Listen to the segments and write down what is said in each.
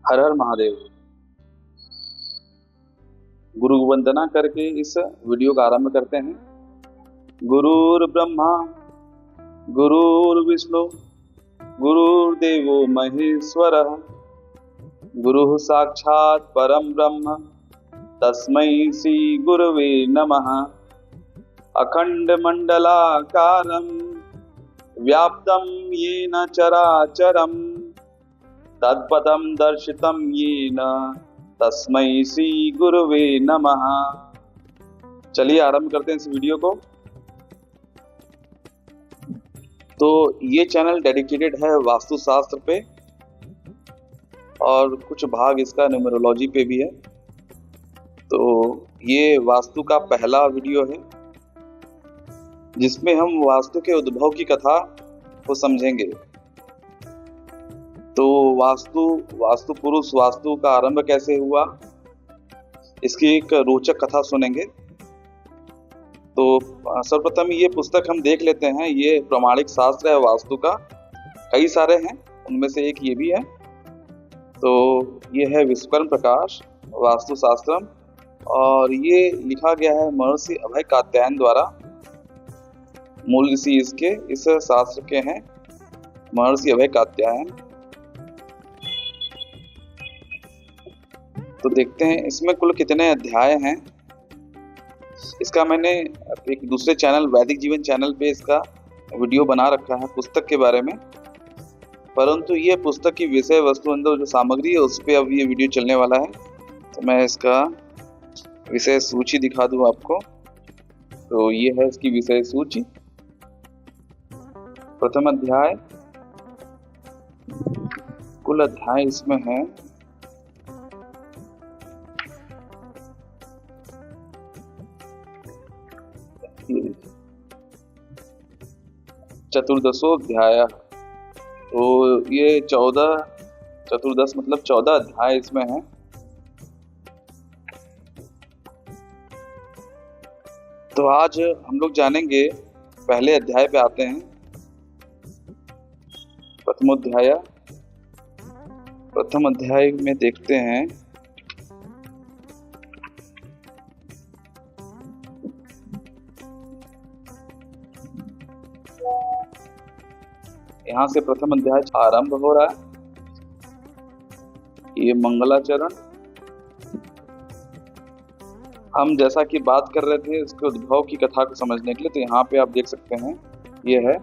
हर हर महादेव। गुरु वंदना करके इस वीडियो का आरंभ करते हैं। गुरुर् ब्रह्मा गुरुर्विष्णु गुरुर्देवो महेश्वरः गुरुः साक्षात् परं ब्रह्म तस्मै श्री गुरवे नमः। अखण्डमण्डलाकारं व्याप्तं येन चराचरं तत्पदं दर्शितं येन तस्मै श्री गुरुवे नमः। चलिए आरंभ करते हैं इस वीडियो को। तो ये चैनल डेडिकेटेड है वास्तुशास्त्र पे और कुछ भाग इसका न्यूमरोलॉजी पे भी है। तो ये वास्तु का पहला वीडियो है जिसमें हम वास्तु के उद्भव की कथा को समझेंगे। तो वास्तु पुरुष वास्तु का आरंभ कैसे हुआ, इसकी एक रोचक कथा सुनेंगे। तो सर्वप्रथम ये पुस्तक हम देख लेते हैं। ये प्रामाणिक शास्त्र है वास्तु का, कई सारे हैं, उनमें से एक ये भी है। तो ये है विश्वकर्म प्रकाश वास्तुशास्त्रम और ये लिखा गया है महर्षि अभय कात्यायन द्वारा। मूल ऋषि इसके इस शास्त्र के हैं महर्षि अभय कात्यायन। तो देखते हैं इसमें कुल कितने अध्याय हैं। इसका मैंने एक दूसरे चैनल वैदिक जीवन चैनल पे इसका वीडियो बना रखा है पुस्तक के बारे में, परंतु ये पुस्तक की विषय वस्तु अंदर जो सामग्री है उस पर अब ये वीडियो चलने वाला है। तो मैं इसका विषय सूची दिखा दूं आपको। तो ये है इसकी विषय सूची। प्रथम अध्याय, कुल अध्याय इसमें है 14 अध्याय। तो ये 14 मतलब 14 अध्याय इसमें है। तो आज हम लोग जानेंगे, पहले अध्याय पे आते हैं। प्रथम अध्याय में देखते हैं यहाँ से प्रथम अध्याय आरंभ हो रहा है। ये मंगलाचरण। हम जैसा कि बात कर रहे थे इसके उद्भव की कथा को समझने के लिए, तो यहाँ पे आप देख सकते हैं ये है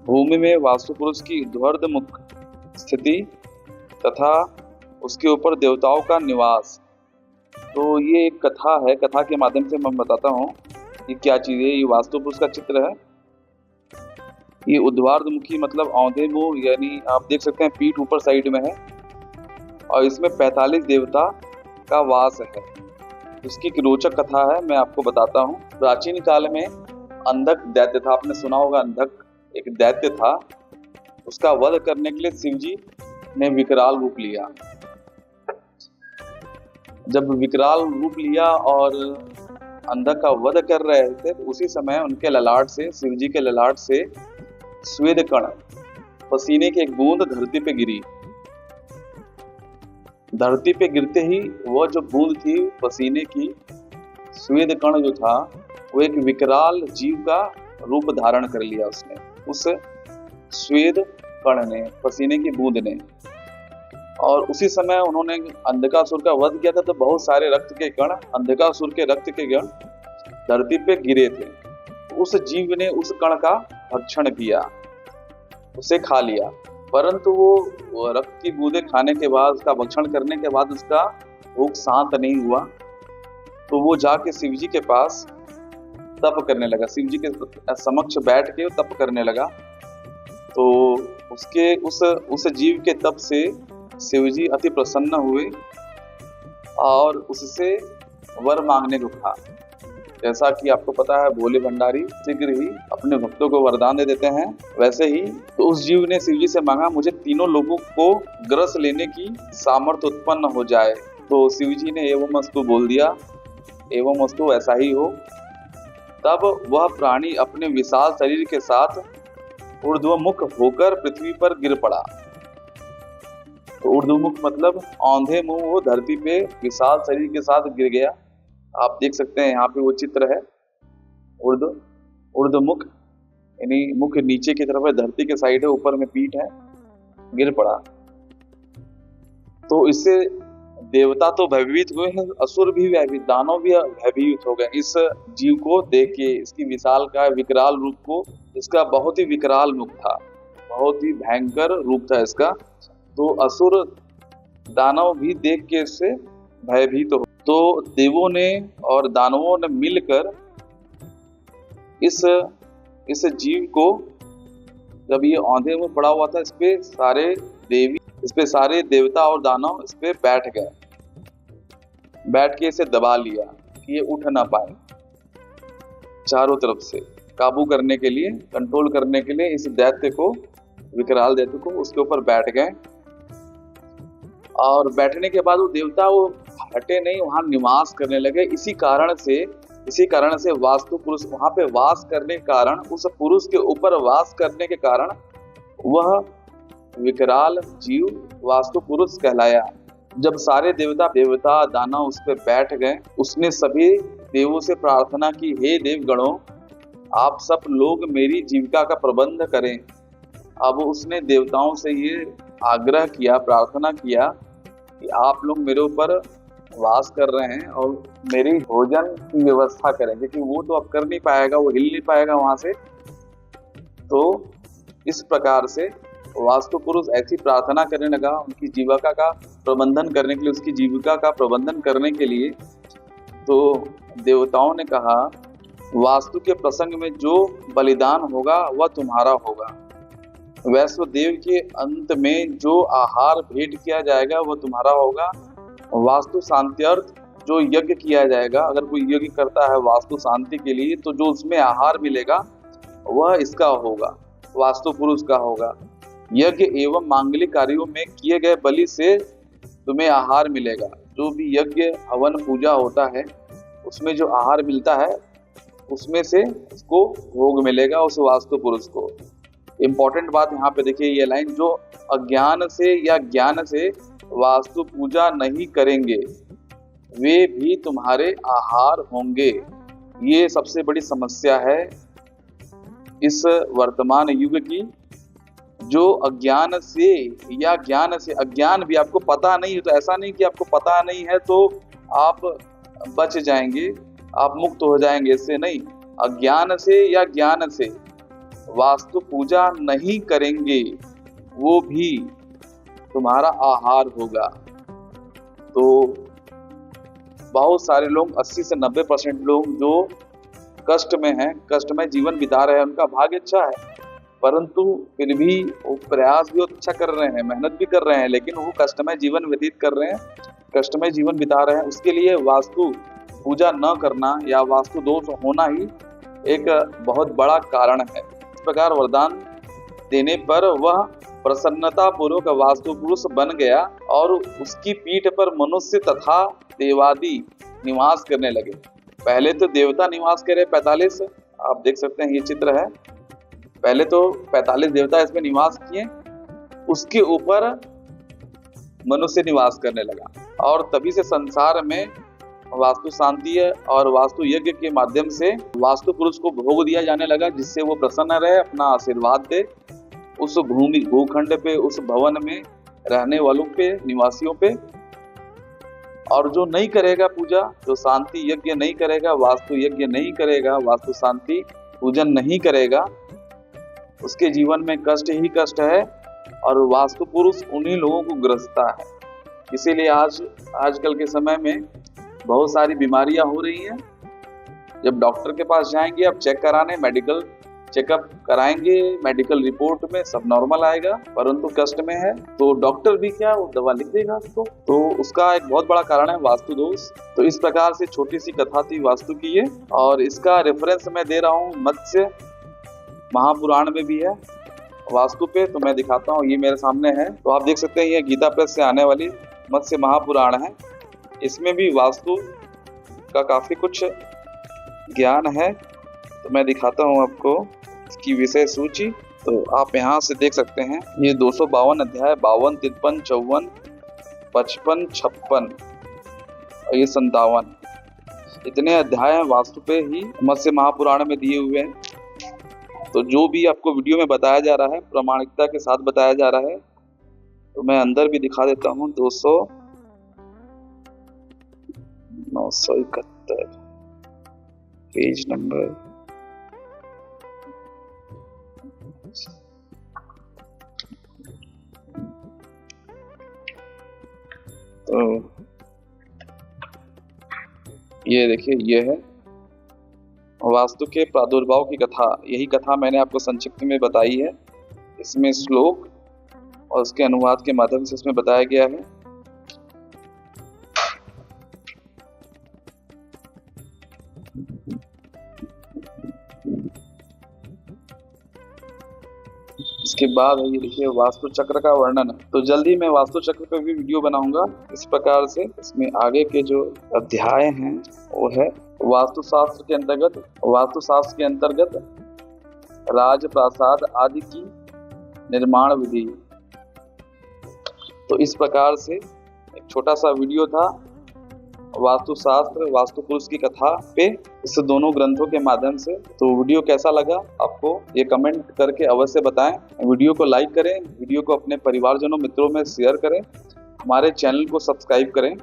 भूमि में वास्तु पुरुष की ऊर्ध्वमुख स्थिति तथा उसके ऊपर देवताओं का निवास। तो ये एक कथा है, कथा के माध्यम से मैं बताता हूँ ये क्या चीज है। ये वास्तु पुरुष का चित्र है। ये ऊर्ध्वमुखी मतलब औंधे मुंह, यानी आप देख सकते हैं पीठ ऊपर साइड में है और इसमें 45 देवता का वास है। इसकी एक रोचक कथा है, मैं आपको बताता हूँ। प्राचीन काल में अंधक दैत्य था, आपने सुना होगा। अंधक एक दैत्य था, उसका वध करने के लिए शिव जी ने विकराल रूप लिया। जब विकराल रूप लिया और अंधक का वध कर रहे थे, तो उसी समय उनके ललाट से, शिव जी के ललाट से स्वेद कण, पसीने की एक बूंद धरती पे गिरी। धरती पे गिरते ही वो जो बूंद थी पसीने की, स्वेद कण जो था वो एक विकराल जीव का रूप धारण कर लिया उसने, उस स्वेद कण ने, पसीने की बूंद ने। और उसी समय उन्होंने अंधकासुर का वध किया था। तो बहुत सारे रक्त के कण, अंधकासुर के रक्त के कण धरती पे गिरे थे। उस जीव ने उस कण का भक्षण किया, उसे खा लिया। परंतु वो रक्त की बूंदें खाने के बाद, उसका भक्षण करने के बाद उसका भूख शांत नहीं हुआ। तो वो जाके शिव जी के पास तप करने लगा, शिव जी के समक्ष बैठ के तप करने लगा। तो उसके उस जीव के तप से शिव जी अति प्रसन्न हुए और उससे वर मांगने को कहा। जैसा कि आपको पता है भोले भंडारी शीघ्र ही अपने भक्तों को वरदान दे देते हैं, वैसे ही तो उस जीव ने शिव जी से मांगा, मुझे तीनों लोगों को ग्रस लेने की सामर्थ्य उत्पन्न हो जाए। तो शिव जी ने एवं अस्तु बोल दिया, एवं अस्तु, ऐसा ही हो। तब वह प्राणी अपने विशाल शरीर के साथ ऊर्ध्वमुख होकर पृथ्वी पर गिर पड़ा। तो ऊर्ध्वमुख मतलब औंधे मुंह वो धरती पे विशाल शरीर के साथ गिर गया। आप देख सकते हैं यहाँ पे वो चित्र है, ऊर्ध्वमुख यानी मुख नीचे की तरफ है, धरती के साइड है, ऊपर में पीठ है, गिर पड़ा। तो इससे देवता तो भयभीत हुए हैं, असुर भी भयभीत, दानव भी भयभीत हो गए इस जीव को देख के, इसकी विशाल का विकराल रूप को। इसका बहुत ही विकराल मुख था, बहुत ही भयंकर रूप था इसका। तो असुर दानव भी देख के इससे भयभीत हो। तो देवों ने और दानवों ने मिलकर इस जीव को, जब ये औंधे में पड़ा हुआ था, इस पे सारे देवता और दानव इस पे बैठ गए, बैठ के इसे दबा लिया कि ये उठ ना पाए। चारों तरफ से काबू करने के लिए, कंट्रोल करने के लिए इस दैत्य को, विकराल दैत्य को उसके ऊपर बैठ गए। और बैठने के बाद वो देवता वो हटे नहीं, वहां निवास करने लगे। इसी कारण से वास्तु पुरुष वहां पे वास करने के कारण, उस पुरुष के ऊपर वास करने के कारण वह विकराल जीव वास्तु पुरुष कहलाया। जब सारे देवता दानव उस पर बैठ गए, उसने सभी देवों से प्रार्थना की, हे देवगणों, आप सब लोग मेरी जीविका का प्रबंध करें। अब उसने देवताओं से ये आग्रह किया, प्रार्थना किया कि आप लोग मेरे ऊपर वास कर रहे हैं और मेरी भोजन की व्यवस्था करें, क्योंकि वो तो अब कर नहीं पाएगा, वो हिल नहीं पाएगा वहां से। तो इस प्रकार से वास्तु पुरुष ऐसी प्रार्थना करने लगा उनकी जीविका का प्रबंधन करने के लिए, उसकी जीविका का प्रबंधन करने के लिए। तो देवताओं ने कहा, वास्तु के प्रसंग में जो बलिदान होगा वह तुम्हारा होगा, वैश्वदेव के अंत में जो आहार भेंट किया जाएगा वह तुम्हारा होगा, वास्तु शांत्यर्थ जो यज्ञ किया जाएगा, अगर कोई यज्ञ करता है वास्तु शांति के लिए, तो जो उसमें आहार मिलेगा वह इसका होगा, वास्तु पुरुष का होगा। यज्ञ एवं मांगलिक कार्यों में किए गए बलि से तुम्हें आहार मिलेगा। जो भी यज्ञ हवन पूजा होता है उसमें जो आहार मिलता है उसमें से उसको भोग मिलेगा, उस वास्तु पुरुष को। इम्पोर्टेंट बात यहाँ पे देखिए, ये लाइन, जो अज्ञान से या ज्ञान से वास्तु पूजा नहीं करेंगे वे भी तुम्हारे आहार होंगे। ये सबसे बड़ी समस्या है इस वर्तमान युग की। जो अज्ञान से या ज्ञान से, अज्ञान भी आपको पता नहीं है, तो ऐसा नहीं कि आपको पता नहीं है तो आप बच जाएंगे, आप मुक्त हो जाएंगे, इससे नहीं। अज्ञान से या ज्ञान से वास्तु पूजा नहीं करेंगे वो भी तुम्हारा आहार होगा। तो बहुत सारे लोग, 80 से 90% लोग जो कष्ट में हैं, कष्टमय जीवन बिता रहे हैं, उनका भाग्य अच्छा है, परंतु फिर भी वो प्रयास भी अच्छा कर रहे हैं, मेहनत भी कर रहे हैं, लेकिन वो कष्टमय जीवन व्यतीत कर रहे हैं, कष्टमय जीवन बिता रहे हैं। उसके लिए वास्तु पूजा न करना या वास्तु दोष होना ही एक बहुत बड़ा कारण है। इस प्रकार वरदान देने पर वह प्रसन्नता पूर्वक वास्तु पुरुष बन गया और उसकी पीठ पर मनुष्य तथा देवादि निवास करने लगे। पहले तो देवता निवास करे 45, आप देख सकते हैं ये चित्र है, पहले तो 45 देवता इसमें निवास किए, उसके ऊपर मनुष्य निवास करने लगा। और तभी से संसार में वास्तु शांति है और वास्तु यज्ञ के माध्यम से वास्तु पुरुष को भोग दिया जाने लगा, जिससे वो प्रसन्न रहे, अपना आशीर्वाद दे उस भूखंड पे, उस भवन में रहने वालों पे, निवासियों पे। और जो नहीं करेगा पूजा, जो शांति यज्ञ नहीं करेगा, वास्तु यज्ञ नहीं करेगा, वास्तु शांति पूजन नहीं करेगा, उसके जीवन में कष्ट ही कष्ट है और वास्तु पुरुष उन्हीं लोगों को ग्रसता है। इसीलिए आजकल के समय में बहुत सारी बीमारियां हो रही हैं। जब डॉक्टर के पास जाएंगे, आप चेक कराने, मेडिकल चेकअप कराएंगे, मेडिकल रिपोर्ट में सब नॉर्मल आएगा, परंतु कष्ट में है तो डॉक्टर भी क्या, वो दवा लिख देगा उसको। तो उसका एक बहुत बड़ा कारण है वास्तु दोष। तो इस प्रकार से छोटी सी कथा थी वास्तु की ये, और इसका रेफरेंस मैं दे रहा हूँ मत्स्य महापुराण में भी है वास्तु पे। तो मैं दिखाता हूँ, ये मेरे सामने है, तो आप देख सकते हैं ये गीता प्रेस से आने वाली मत्स्य महापुराण है। इसमें भी वास्तु का काफी कुछ ज्ञान है। तो मैं दिखाता हूँ आपको इसकी विषय सूची। तो आप यहाँ से देख सकते हैं ये 252 अध्याय, 52, 53, 54, 55, 56 और ये 57, इतने अध्याय वास्तु पे ही मत्स्य महापुराण में दिए हुए हैं। तो जो भी आपको वीडियो में बताया जा रहा है प्रामाणिकता के साथ बताया जा रहा है। तो मैं अंदर भी दिखा देता हूँ। 971 पेज नंबर, तो ये देखिए, ये है वास्तु के प्रादुर्भाव की कथा। यही कथा मैंने आपको संक्षिप्त में बताई है। इसमें श्लोक और उसके अनुवाद के माध्यम से इसमें बताया गया है। इसके बाद ये देखिए वास्तु चक्र का वर्णन। तो जल्दी मैं वास्तु चक्र पे भी वीडियो बनाऊंगा इस प्रकार से। इसमें आगे के जो अध्याय हैं वो है वास्तुशास्त्र के अंतर्गत राज प्रासाद आदि की निर्माण विधि। तो इस प्रकार से एक छोटा सा वीडियो था वास्तुशास्त्र, वास्तु पुरुष की कथा पे इस दोनों ग्रंथों के माध्यम से। तो वीडियो कैसा लगा आपको ये कमेंट करके अवश्य बताएं। वीडियो को लाइक करें, वीडियो को अपने परिवारजनों मित्रों में शेयर करें, हमारे चैनल को सब्सक्राइब करें।